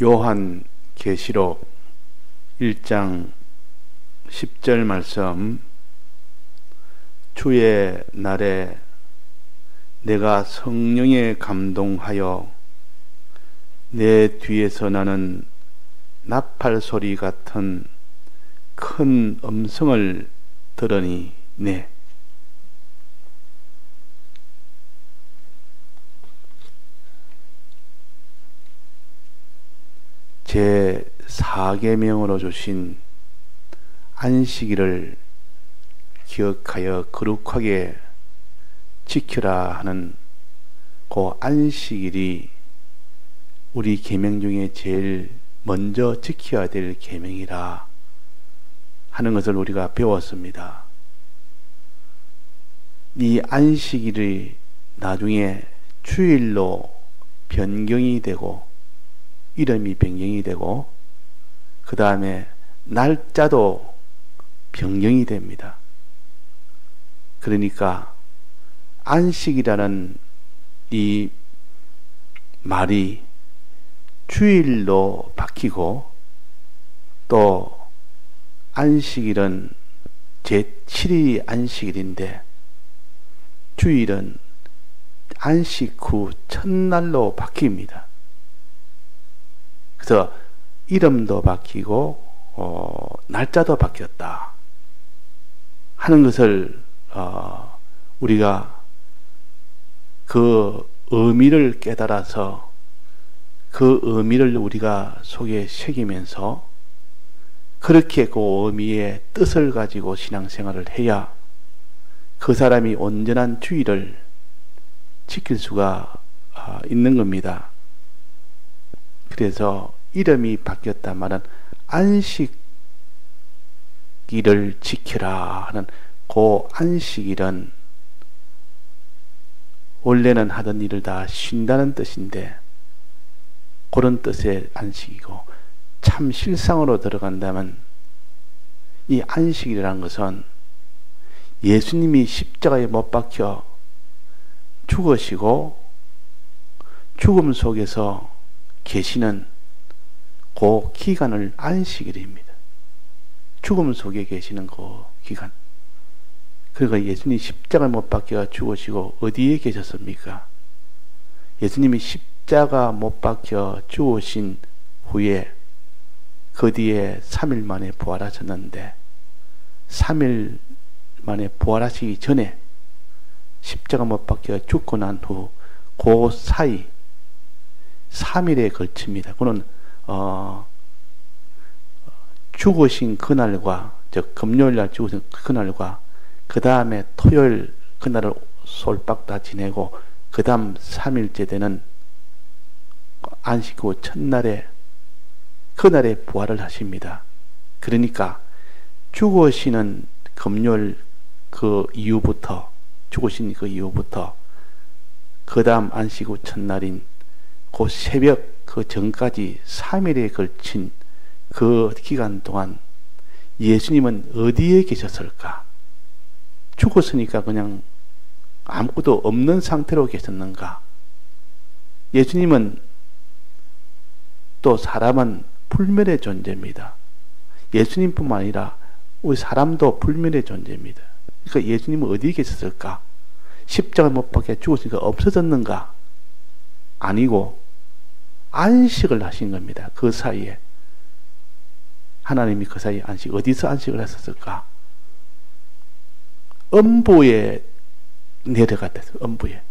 요한 계시록 1장 10절 말씀. 주의 날에 내가 성령에 감동하여 내 뒤에서 나는 나팔 소리 같은 큰 음성을 들으니 네. 제 4계명으로 주신 안식일을 기억하여 거룩하게 지켜라 하는 그 안식일이 우리 계명 중에 제일 먼저 지켜야 될 계명이라 하는 것을 우리가 배웠습니다. 이 안식일이 나중에 주일로 변경이 되고 이름이 변경이 되고 그 다음에 날짜도 변경이 됩니다. 그러니까 안식이라는 이 말이 주일로 바뀌고 또 안식일은 제7일이 안식일인데 주일은 안식 후 첫날로 바뀝니다. 그래서 이름도 바뀌고 날짜도 바뀌었다 하는 것을 우리가 그 의미를 깨달아서 그 의미를 우리가 속에 새기면서 그렇게 그 의미의 뜻을 가지고 신앙생활을 해야 그 사람이 온전한 주의를 지킬 수가 있는 겁니다. 그래서 이름이 바뀌었단 말은 안식일을 지키라 하는 그 안식일은 원래는 하던 일을 다 쉰다는 뜻인데 그런 뜻의 안식이고 참 실상으로 들어간다면 이 안식이라는 것은 예수님이 십자가에 못 박혀 죽으시고 죽음 속에서 계시는 그 기간을 안식일입니다. 죽음 속에 계시는 그 기간. 그러니까 예수님이 십자가에 못 박혀 죽으시고 어디에 계셨습니까? 예수님이 십자가 못 박혀 죽으신 후에 그 뒤에 3일 만에 부활하셨는데 3일 만에 부활하시기 전에 십자가 못 박혀 죽고 난 후 그 사이 3일에 걸칩니다. 그는 죽으신 그날과 즉 금요일날 죽으신 그날과 그 다음에 토요일 그날을 솔박 다 지내고 그 다음 3일째 되는 안식 후 첫날에 그날에 부활을 하십니다. 그러니까 죽으시는 금요일 그 이후부터 죽으신 그 이후부터 그 다음 안식 후 첫날인 그 새벽 그 전까지 3일에 걸친 그 기간 동안 예수님은 어디에 계셨을까? 죽었으니까 그냥 아무것도 없는 상태로 계셨는가? 예수님은 또 사람은 불멸의 존재입니다. 예수님뿐만 아니라 우리 사람도 불멸의 존재입니다. 그러니까 예수님은 어디에 계셨을까? 십자가 못 박혀 죽었으니까 없어졌는가? 아니고 안식을 하신 겁니다. 그 사이에 하나님이 그 사이에 어디서 안식을 하셨을까? 음부에 내려갔다. 음부에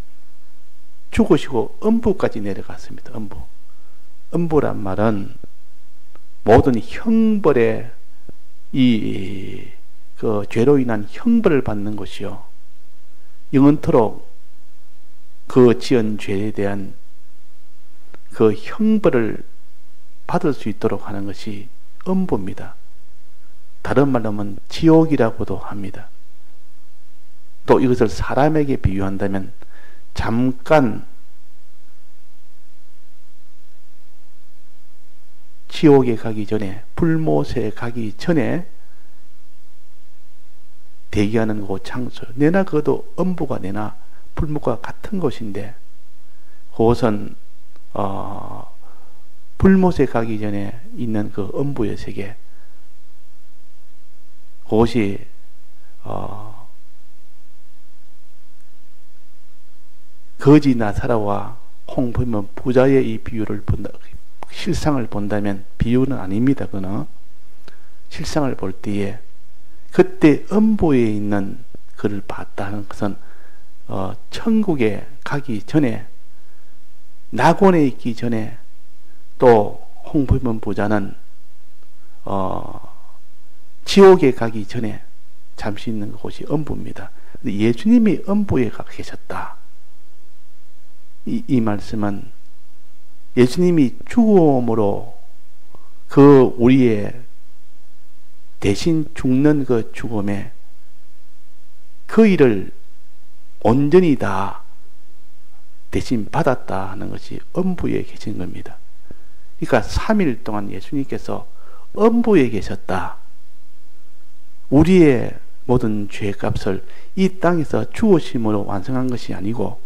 죽으시고 음부까지 내려갔습니다. 음부란 말은 모든 형벌의 그 죄로 인한 형벌을 받는 것이요 영원토록 그 지은 죄에 대한 그 형벌을 받을 수 있도록 하는 것이 음부입니다. 다른 말로 하면 지옥이라고도 합니다. 또 이것을 사람에게 비유한다면 잠깐 지옥에 가기 전에 불못에 가기 전에 대기하는 그 장소 내나 그것도 음부가 내나 불못과 같은 곳인데 그것은 불못에 가기 전에 있는 그 음부의 세계, 그것이 거지 나사라와 홍보면 부자의 이 비유를 본다, 실상을 본다면, 비유는 아닙니다. 그는 실상을 볼 때에 그때 음부에 있는 그를 봤다는 것은 천국에 가기 전에, 낙원에 있기 전에, 또 홍보면 부자는 지옥에 가기 전에 잠시 있는 곳이 음부입니다. 예수님이 음부에 가 계셨다. 이 말씀은 예수님이 죽음으로 그 우리의 대신 죽는 그 죽음에 그 일을 온전히 다 대신 받았다 하는 것이 음부에 계신 겁니다. 그러니까 3일 동안 예수님께서 음부에 계셨다. 우리의 모든 죄값을 이 땅에서 죽으심으로 완성한 것이 아니고,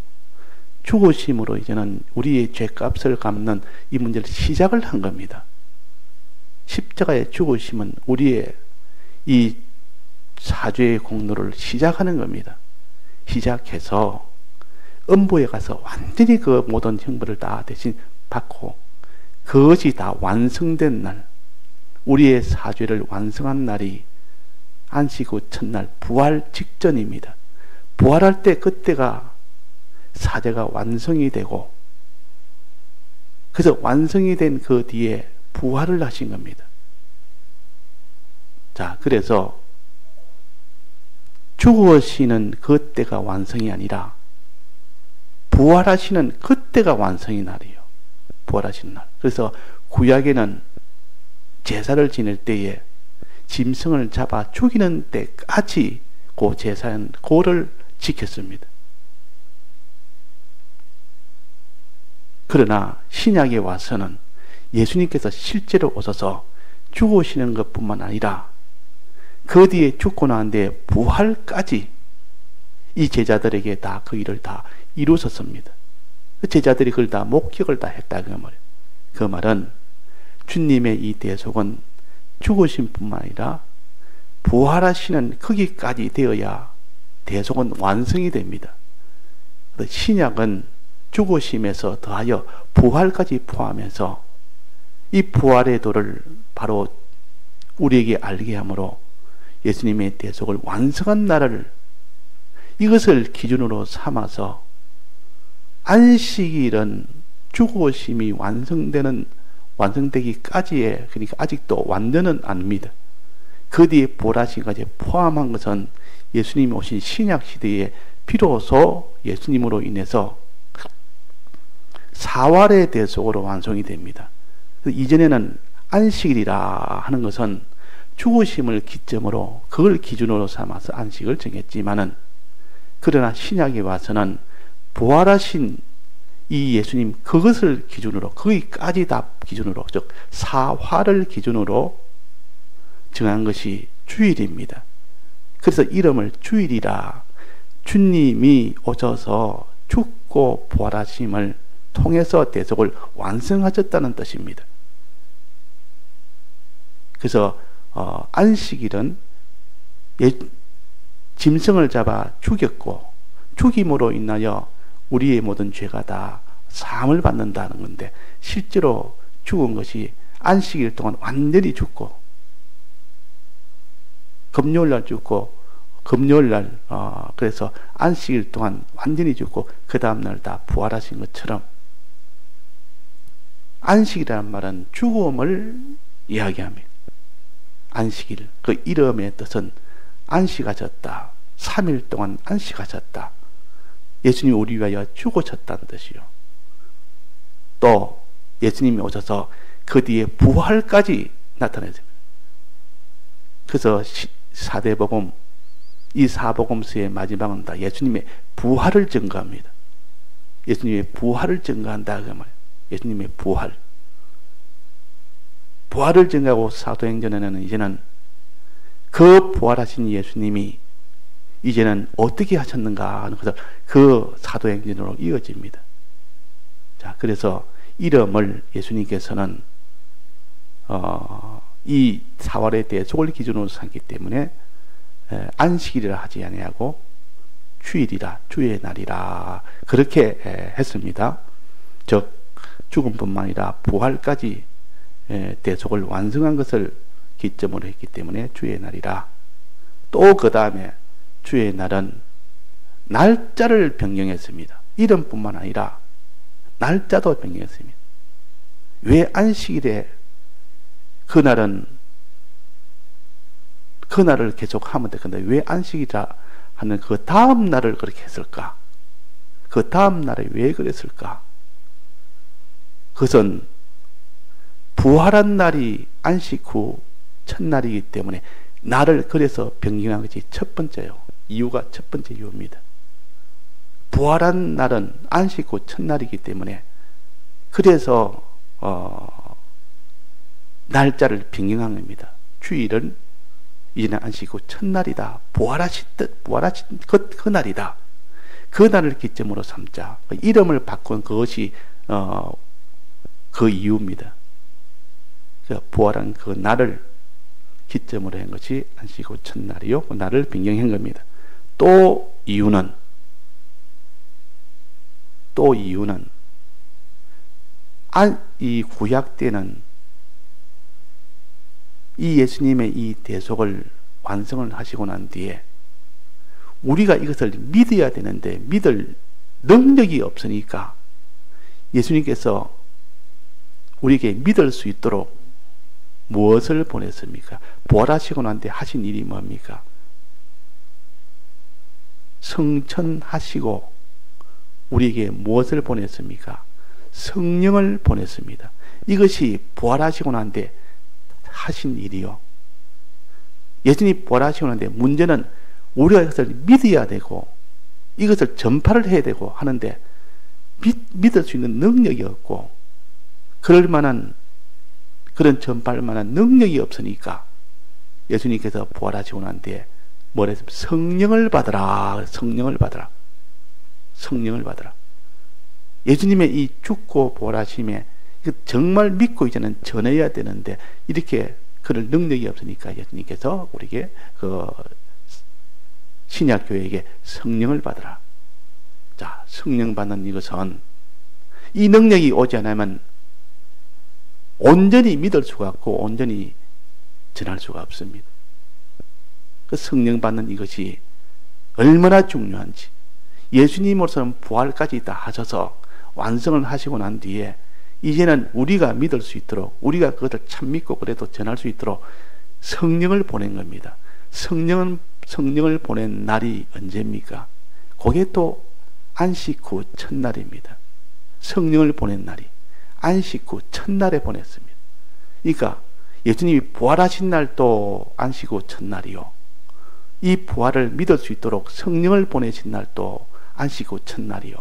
죽으심으로 이제는 우리의 죄값을 갚는 이 문제를 시작을 한 겁니다. 십자가의 죽으심은 우리의 이 사죄의 공로를 시작하는 겁니다. 시작해서 음부에 가서 완전히 그 모든 형벌을 다 대신 받고, 그것이 다 완성된 날, 우리의 사죄를 완성한 날이 안식 후 첫날 부활 직전입니다. 부활할 때 그때가 사죄가 완성이 되고, 그래서 완성이 된 그 뒤에 부활을 하신 겁니다. 자, 그래서 죽으시는 그때가 완성이 아니라 부활하시는 그때가 완성의 날이에요. 부활하시는 날. 그래서 구약에는 제사를 지낼 때에 짐승을 잡아 죽이는 때까지 그 제사는 그를 지켰습니다. 그러나 신약에 와서는 예수님께서 실제로 오셔서 죽으시는 것뿐만 아니라 그 뒤에 죽고 난 뒤에 부활까지 이 제자들에게 다 그 일을 다 이루셨습니다. 제자들이 그걸 다 목격을 다 했다 그 말이에요. 그 말은 주님의 이 대속은 죽으심뿐만 아니라 부활하시는 거기까지 되어야 대속은 완성이 됩니다. 신약은 죽으심에서 더하여 부활까지 포함해서 이 부활의 도를 바로 우리에게 알게 하므로 예수님의 대속을 완성한 날을, 이것을 기준으로 삼아서 안식일은 죽으심이 완성되기까지의, 그러니까 아직도 완전은 아닙니다. 그 뒤에 부활하심까지 포함한 것은 예수님이 오신 신약 시대에 비로소 예수님으로 인해서 사활의 대속으로 완성이 됩니다. 이전에는 안식일이라 하는 것은 죽으심을 기점으로, 그걸 기준으로 삼아서 안식을 정했지만은, 그러나 신약에 와서는 부활하신 이 예수님, 그것을 기준으로, 거기까지 다 기준으로, 즉 사활을 기준으로 정한 것이 주일입니다. 그래서 이름을 주일이라, 주님이 오셔서 죽고 부활하심을 통해서 대속을 완성하셨다는 뜻입니다. 그래서 안식일은 짐승을 잡아 죽였고, 죽임으로 인하여 우리의 모든 죄가 다 사함을 받는다는 건데, 실제로 죽은 것이 안식일 동안 완전히 죽고, 금요일날 죽고, 금요일날 그래서 안식일 동안 완전히 죽고 그 다음날 다 부활하신 것처럼, 안식이라는 말은 죽음을 이야기합니다. 안식일, 그 이름의 뜻은 안식하셨다, 3일 동안 안식하셨다, 예수님이 우리 위하여 죽으셨다는 뜻이요. 또 예수님이 오셔서 그 뒤에 부활까지 나타내십니다. 그래서 사대복음, 이 사복음서의 마지막은 다 예수님의 부활을 증거합니다. 예수님의 부활을 증거한다 그 말이에요. 예수님의 부활을 증거하고 사도행전에는 이제는 그 부활하신 예수님이 이제는 어떻게 하셨는가 하는 것을 그 사도행전으로 이어집니다. 자, 그래서 이름을 예수님께서는 이 4월의 대속을 기준으로 삼기 때문에 안식일이라 하지 아니하고 주일이라, 주의 날이라 그렇게 했습니다. 즉 죽음뿐만 아니라 부활까지 대속을 완성한 것을 기점으로 했기 때문에 주의 날이라. 또 그 다음에 주의 날은 날짜를 변경했습니다. 이름뿐만 아니라 날짜도 변경했습니다. 왜 안식일에 그날은 그날을 계속 하면 되는데 왜 안식이라 하는 그 다음 날을 그렇게 했을까? 그 다음 날에 왜 그랬을까? 그것은 부활한 날이 안식 후 첫날이기 때문에 날을 그래서 변경한 것이 첫 번째요. 이유가 첫 번째 이유입니다. 부활한 날은 안식 후 첫날이기 때문에 그래서 날짜를 변경한 겁니다. 주일은 이제는 안식 후 첫날이다. 부활하신 그 날이다. 그 날을 기점으로 삼자. 이름을 바꾼 그것이 그 이유입니다. 부활한 그 날을 기점으로 한 것이 안식 후 첫날이요. 그 날을 변경한 겁니다. 또 이유는 이 구약 때는 이 예수님의 이 대속을 완성을 하시고 난 뒤에 우리가 이것을 믿어야 되는데 믿을 능력이 없으니까 예수님께서 우리에게 믿을 수 있도록 무엇을 보냈습니까? 부활하시고 난 뒤에 하신 일이 뭡니까? 성천하시고 우리에게 무엇을 보냈습니까? 성령을 보냈습니다. 이것이 부활하시고 난 뒤에 하신 일이요. 예수님이 부활하시고 난 뒤에 문제는 우리가 이것을 믿어야 되고 이것을 전파를 해야 되고 하는데 믿을 수 있는 능력이 없고 그럴 만한 그런 전파할 만한 능력이 없으니까 예수님께서 부활하시고 난 뒤에 뭐라 했습니까? 성령을 받으라. 성령을 받으라. 성령을 받으라. 예수님의 이 죽고 부활하심에 정말 믿고 이제는 전해야 되는데 이렇게 그럴 능력이 없으니까 예수님께서 우리에게 그 신약교회에게 성령을 받으라. 자, 성령 받는 이것은 이 능력이 오지 않으면 온전히 믿을 수가 없고 온전히 전할 수가 없습니다. 그 성령 받는 이것이 얼마나 중요한지 예수님으로서는 부활까지 다 하셔서 완성을 하시고 난 뒤에 이제는 우리가 믿을 수 있도록 우리가 그것을 참 믿고 그래도 전할 수 있도록 성령을 보낸 겁니다. 성령을 보낸 날이 언제입니까? 그게 또 안식 후 첫날입니다. 성령을 보낸 날이 안식 후 첫날에 보냈습니다. 그러니까 예수님이 부활하신 날도 안식 후 첫날이요. 이 부활을 믿을 수 있도록 성령을 보내신 날도 안식 후 첫날이요.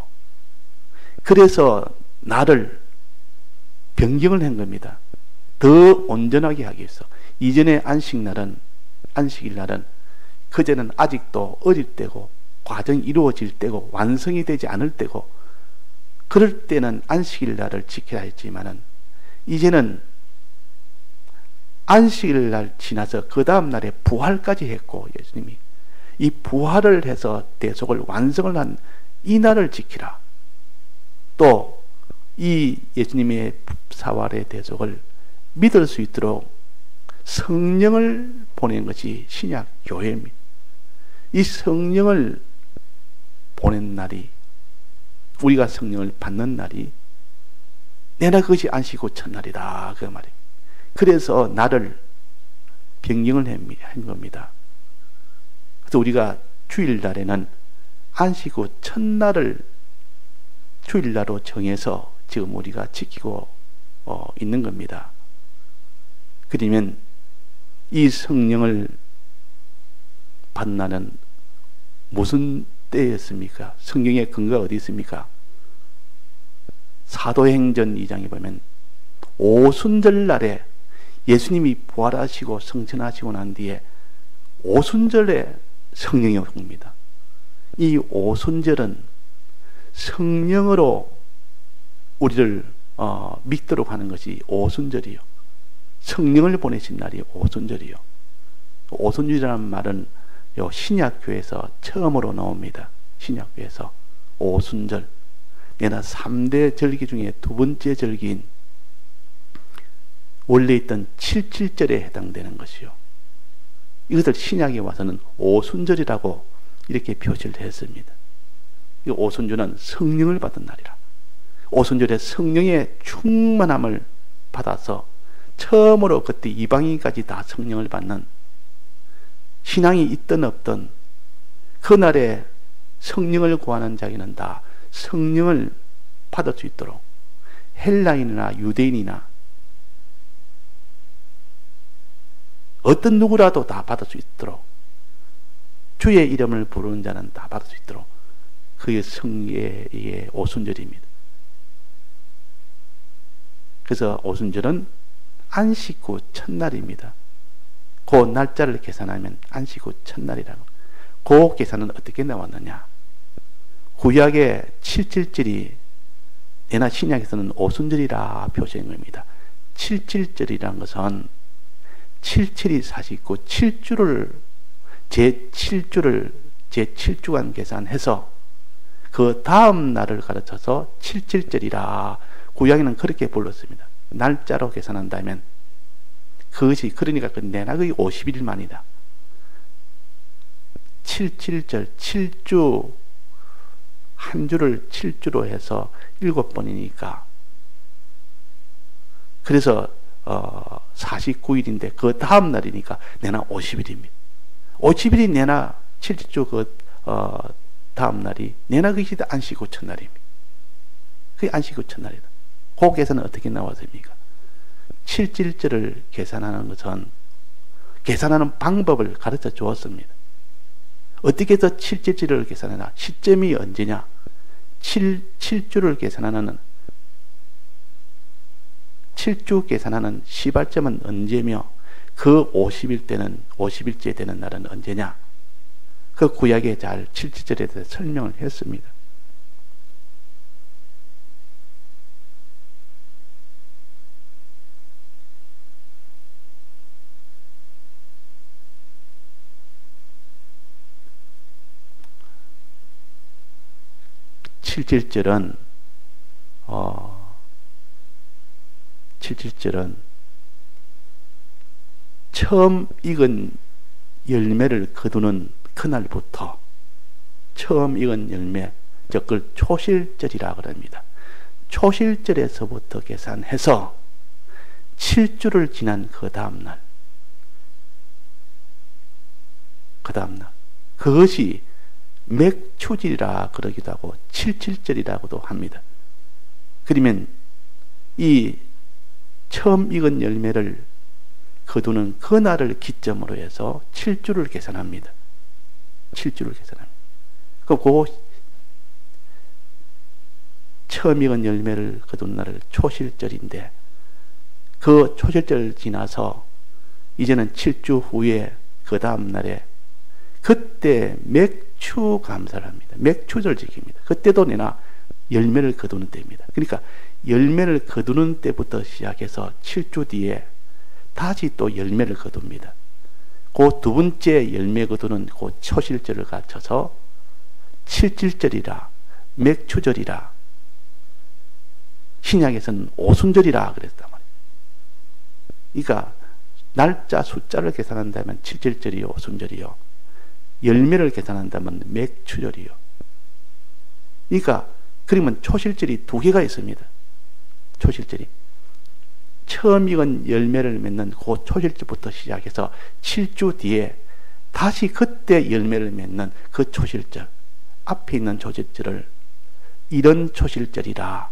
그래서 날을 변경을 한 겁니다. 더 온전하게 하기 위해서. 이전의 안식일 날은 그제는 아직도 어릴 때고 과정이 이루어질 때고 완성이 되지 않을 때고 그럴 때는 안식일 날을 지켜야 했지만은 이제는 안식일 날 지나서 그 다음 날에 부활까지 했고 예수님이 이 부활을 해서 대속을 완성을 한 이 날을 지키라. 또 이 예수님의 사활의 대속을 믿을 수 있도록 성령을 보낸 것이 신약 교회입니다. 이 성령을 보낸 날이 우리가 성령을 받는 날이 내나 그것이 안식 후 첫날이다 그 말이에요. 그래서 날을 변경을 한 겁니다. 그래서 우리가 주일날에는 안식 후 첫날을 주일날로 정해서 지금 우리가 지키고 있는 겁니다. 그러면 이 성령을 받는 날은 무슨 때였습니까? 성경의 근거가 어디 있습니까? 사도행전 2장에 보면 오순절 날에 예수님이 부활하시고 성천하시고 난 뒤에 오순절에 성령이 옵니다. 이 오순절은 성령으로 우리를 믿도록 하는 것이 오순절이요. 성령을 보내신 날이 오순절이요. 오순절이라는 말은 요 신약교에서 처음으로 나옵니다. 신약교에서 오순절. 내나 3대 절기 중에 두 번째 절기인 원래 있던 77절에 해당되는 것이요. 이것을 신약에 와서는 오순절이라고 이렇게 표시를 했습니다. 이 오순절은 성령을 받은 날이라. 오순절에 성령의 충만함을 받아서 처음으로 그때 이방인까지 다 성령을 받는, 신앙이 있든 없든 그날에 성령을 구하는 자에게는 다 성령을 받을 수 있도록, 헬라인이나 유대인이나 어떤 누구라도 다 받을 수 있도록, 주의 이름을 부르는 자는 다 받을 수 있도록 그의 성례의 오순절입니다. 그래서 오순절은 안식 후 첫날입니다. 그 날짜를 계산하면 안식 후 첫날이라고. 그 계산은 어떻게 나왔느냐? 구약의 77절이 내나 신약에서는 오순절이라 표시한 겁니다. 77절이라는 것은 77이 49, 7주를 제7주간 계산해서 그 다음 날을 가르쳐서 77절이라 구약에는 그렇게 불렀습니다. 날짜로 계산한다면 그것이, 그러니까 그 내나의 50일만이다. 77절, 7주, 한 주를 7주로 해서 7번이니까 그래서 49일인데 그 다음 날이니까 내나 50일입니다. 50일이 내나 7주 그 다음 날이 내나 그것이 안식 후 첫날입니다. 그게 안식 후 첫날이다. 그 계산은 어떻게 나왔습니까? 77절을 계산하는 것은 계산하는 방법을 가르쳐 주었습니다. 어떻게 해서 77절을 계산하나? 시점이 언제냐? 7주를 계산하는 7주 계산하는 시발점은 언제며 그 50일째 되는 날은 언제냐? 그 구약에 잘 77절에 대해서 설명을 했습니다. 칠칠절은 처음 익은 열매를 거두는 그날부터, 처음 익은 열매, 즉 그걸 초실절이라 그럽니다. 초실절에서부터 계산해서 7주를 지난 그 다음날, 그것이 맥추절이라 그러기도 하고 77절이라고도 합니다. 그러면 이 처음 익은 열매를 거두는 그날을 기점으로 해서 7주를 계산합니다. 7주를 계산합니다. 그 처음 익은 열매를 거둔 날을 초실절인데, 그 초실절 지나서 이제는 7주 후에 그 다음 날에 그때 맥추 감사를 합니다. 맥추절 지킵니다. 그때도 내나 열매를 거두는 때입니다. 그러니까 열매를 거두는 때부터 시작해서 7주 뒤에 다시 또 열매를 거둡니다. 그 두 번째 열매 거두는 그 초실절을 갖춰서 77절이라, 맥추절이라, 신약에서는 오순절이라 그랬단 말이에요. 그러니까 날짜 숫자를 계산한다면 77절이요, 오순절이요. 열매를 계산한다면 맥추절이요. 그러니까 그러면 초실절이 두 개가 있습니다. 초실절이 처음 익은 열매를 맺는 그 초실절부터 시작해서 7주 뒤에 다시 그때 열매를 맺는 그 초실절, 앞에 있는 초실절을 이른 초실절이라,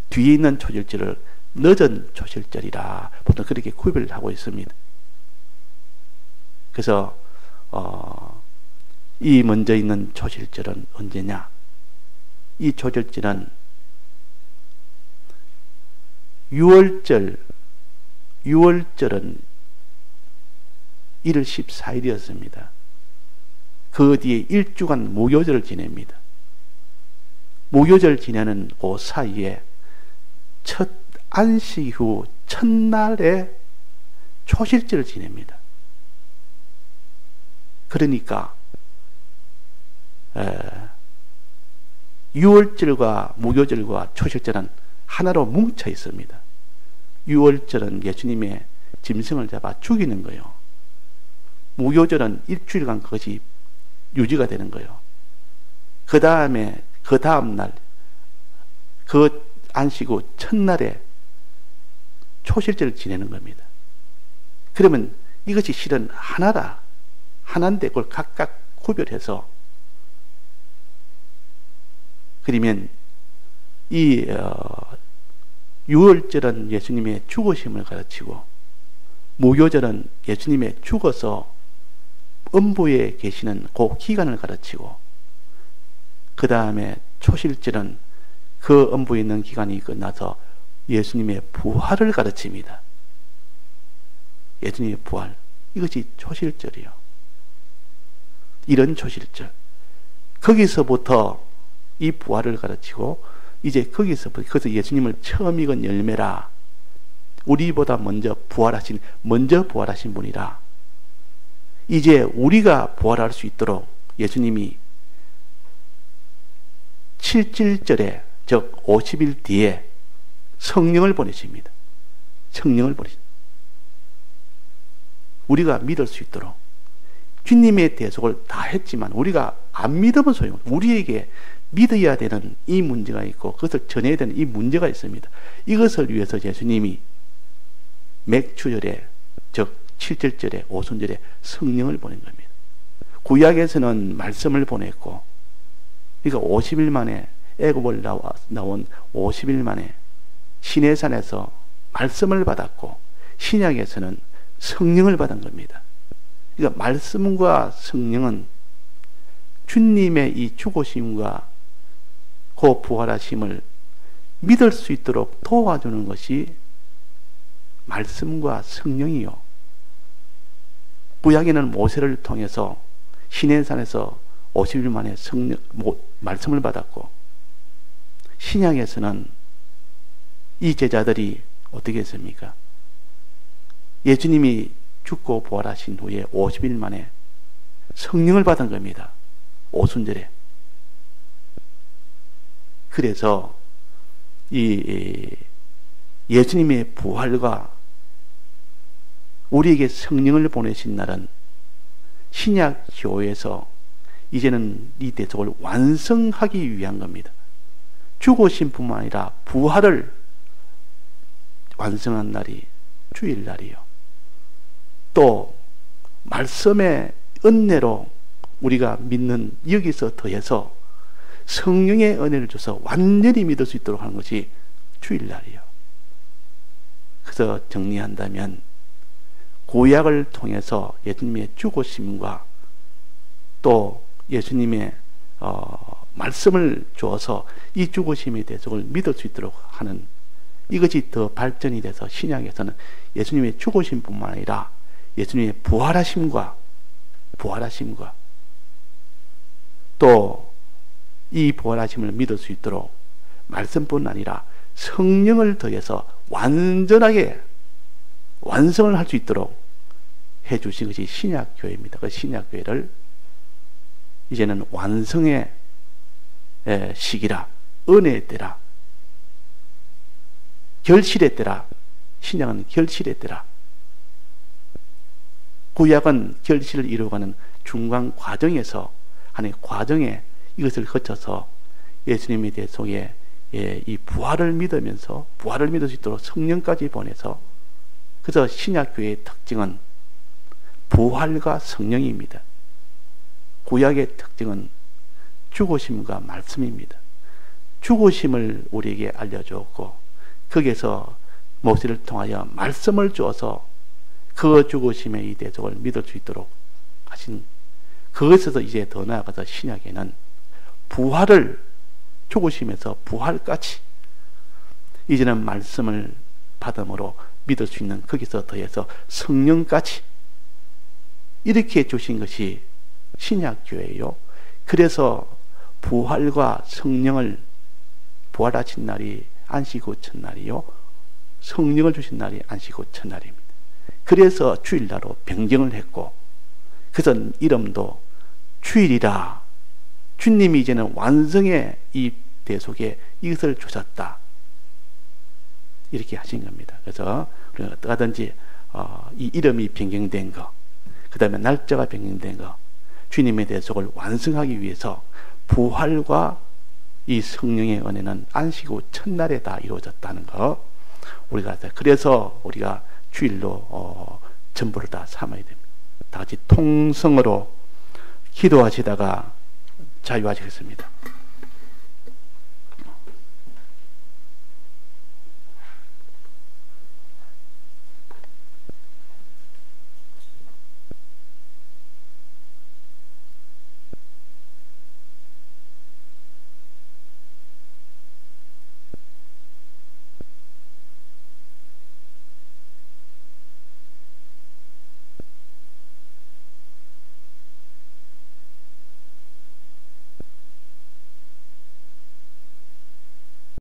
뒤에 있는 초실절을 늦은 초실절이라 보통 그렇게 구별을 하고 있습니다. 그래서 이 먼저 있는 초실절은 언제냐? 이 초실절은 6월절은 1월 14일이었습니다. 그 뒤에 1주간 무교절을 지냅니다. 무교절 지내는 그 사이에 첫 안식 후 첫날에 초실절을 지냅니다. 그러니까 유월절과 무교절과 초실절은 하나로 뭉쳐 있습니다. 유월절은 예수님의 짐승을 잡아 죽이는 거예요. 무교절은 일주일간 그것이 유지가 되는 거예요. 그 다음 날, 그 안식 후 첫날에 초실절을 지내는 겁니다. 그러면 이것이 실은 하나다. 하나인데 그걸 각각 구별해서, 그러면 이 유월절은 예수님의 죽으심을 가르치고, 무교절은 예수님의 죽어서 음부에 계시는 그 기간을 가르치고, 그 다음에 초실절은 그 음부에 있는 기간이 끝나서 예수님의 부활을 가르칩니다. 예수님의 부활, 이것이 초실절이요. 이런 초실절, 거기서부터 이 부활을 가르치고, 이제 거기서부터, 그래서 예수님을 처음 익은 열매라, 우리보다 먼저 부활하신 분이라, 이제 우리가 부활할 수 있도록 예수님이 7일절에, 즉 50일 뒤에 성령을 보내십니다. 성령을 보내십니다. 우리가 믿을 수 있도록. 주님의 대속을 다 했지만 우리가 안 믿으면 소용없어요. 우리에게 믿어야 되는 이 문제가 있고, 그것을 전해야 되는 이 문제가 있습니다. 이것을 위해서 예수님이 맥추절에, 즉 7절절에, 오순절에 성령을 보낸 겁니다. 구약에서는 말씀을 보냈고, 그러니까 50일 만에, 애굽을 나온 50일 만에 시내산에서 말씀을 받았고, 신약에서는 성령을 받은 겁니다. 그러니까 말씀과 성령은 주님의 이 죽으심과 그 부활하심을 믿을 수 있도록 도와주는 것이 말씀과 성령이요. 구약에는 모세를 통해서 시내산에서 50일 만에 말씀을 받았고, 신약에서는 이 제자들이 어떻게 했습니까? 예수님이 죽고 부활하신 후에 50일 만에 성령을 받은 겁니다. 오순절에. 그래서 이 예수님의 부활과 우리에게 성령을 보내신 날은 신약 교회에서 이제는 이 대속을 완성하기 위한 겁니다. 죽으신 뿐만 아니라 부활을 완성한 날이 주일날이요. 또 말씀의 은혜로 우리가 믿는, 여기서 더해서 성령의 은혜를 줘서 완전히 믿을 수 있도록 하는 것이 주일날이요. 그래서 정리한다면 구약을 통해서 예수님의 죽으심과 또 예수님의 말씀을 주어서 이 죽으심의 대속을 믿을 수 있도록 하는, 이것이 더 발전이 돼서 신약에서는 예수님의 죽으심뿐만 아니라 예수님의 부활하심과 또 이 부활하심을 믿을 수 있도록 말씀뿐 아니라 성령을 더해서 완전하게 완성을 할 수 있도록 해주신 것이 신약교회입니다. 그 신약교회를 이제는 완성의 시기라, 은혜의 때라, 결실의 때라. 신약은 결실의 때라. 구약은 결실을 이루어가는 중간 과정에서, 하나의 과정에 이것을 거쳐서 예수님의 대속에 이 부활을 믿으면서, 부활을 믿을 수 있도록 성령까지 보내서, 그래서 신약교회의 특징은 부활과 성령입니다. 구약의 특징은 죽으심과 말씀입니다. 죽으심을 우리에게 알려주었고, 거기에서 모세를 통하여 말씀을 주어서 그 죽으심의 이 대속을 믿을 수 있도록 하신, 그것에서 이제 더 나아가서 신약에는 부활을, 죽으심에서 부활까지 이제는 말씀을 받음으로 믿을 수 있는, 거기서 더해서 성령까지 이렇게 주신 것이 신약교회예요. 그래서 부활과 성령을, 부활하신 날이 안식 후 첫날이요, 성령을 주신 날이 안식 후 첫날입니다. 그래서 주일날로 변경을 했고, 그래서 이름도 주일이라, 주님이 이제는 완성의 이 대속에 이것을 주셨다, 이렇게 하신 겁니다. 그래서 우리가 어떠하든지 이 이름이 변경된 거, 그 다음에 날짜가 변경된 거, 주님의 대속을 완성하기 위해서 부활과 이 성령의 은혜는 안식 후 첫날에 다 이루어졌다는 거, 우리가 그래서 우리가 주일로 전부를 다 삼아야 됩니다. 다 같이 통성으로 기도하시다가 자유하시겠습니다.